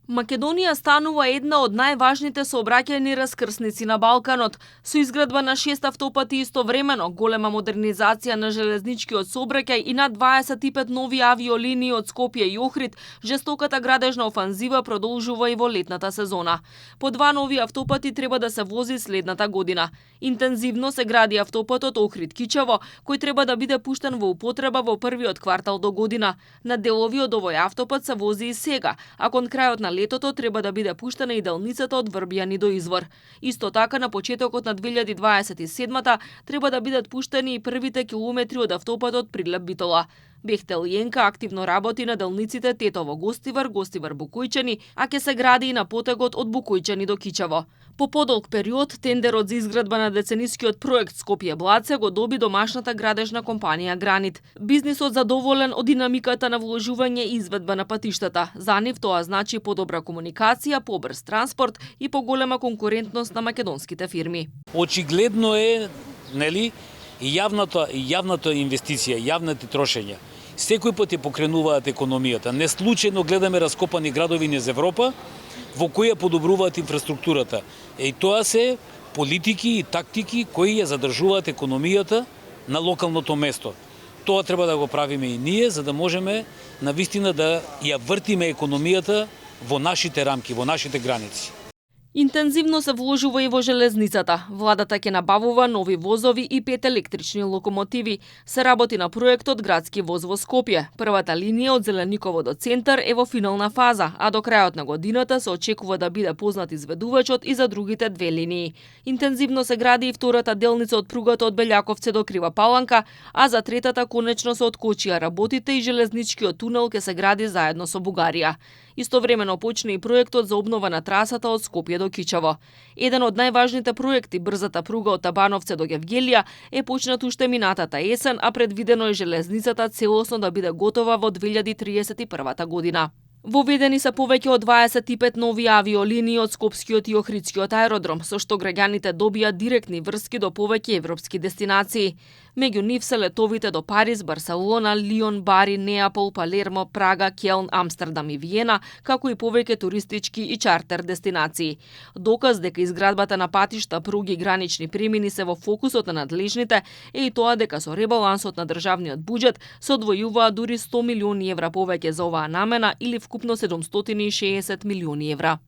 Македонија станува една од најважните сообраќајни раскрсници на Балканот, со изградба на 6 автопати истовремено, голема модернизација на железничкиот сообраќај и над 25 нови авиолинии од Скопје и Охрид. Жестоката градежна офанзива продолжува и во летната сезона. По 2 нови автопати треба да се вози следната година. Интензивно се гради автопатот Охрид-Кичево, кој треба да биде пуштен во употреба во првиот квартал до година. На делови од овој автопат се вози и сега, а кон крајот на летото треба да биде пуштена и делницата од Врбијани до Извор. Исто така на почетокот на 2027-та треба да бидат пуштени и првите километри од автопатот Прилеп-Битола. Бехтел Јенка активно работи на делниците Тетово-Гостивар, Гостивар-Букујчани, а ќе се гради и на потегот од Букујчани до Кичево. По подолг период, тендерот за изградба на деценискиот проект Скопје-Блаце го доби домашната градежна компанија Гранит. Бизнисот задоволен од динамиката на вложување и изведба на патиштата. За нив тоа значи подобра комуникација, побрз транспорт и поголема конкурентност на македонските фирми. Очигледно е, нели, јавната инвестиција, јавните трошења. Секој пат ја покренуваат економијата. Не случајно гледаме раскопани градови низ Европа, во кои ја подобруваат инфраструктурата. И тоа се политики и тактики кои ја задржуваат економијата на локалното место. Тоа треба да го правиме и ние, за да можеме навистина да ја вртиме економијата во нашите рамки, во нашите граници. Интензивно се вложува и во железницата. Владата ќе набавува нови возови и 5 електрични локомотиви. Се работи на проектот Градски воз во Скопје. Првата линија од Зелениково до центар е во финална фаза, а до крајот на годината се очекува да биде познат изведувачот и за другите 2 линии. Интензивно се гради и втората делница од пругата од Белјаковце до Крива Паланка, а за третата конечно се откочија работите и железничкиот тунел ќе се гради заедно со Бугарија. Истовремено почне и проектот за обнова на трасата од Скопје до Кичево. Еден од најважните проекти, брзата пруга од Табановце до Гевгелија, е почнат уште минатата есен, а предвидено е железницата целосно да биде готова во 2031 година. Воведени се повеќе од 25 нови авиолинии од Скопскиот и Охридскиот аеродром, со што граѓаните добија директни врски до повеќе европски дестинации. Меѓу нив се летовите до Париз, Барселона, Лион, Бари, Неапол, Палермо, Прага, Келн, Амстердам и Виена, како и повеќе туристички и чартер дестинации. Доказ дека изградбата на патишта, пруги и гранични премини се во фокусот на надлежните е и тоа дека со ребалансот на државниот буџет се одвојуваат дури 100 милиони евра повеќе за оваа намена или вкупно 760 милиони евра.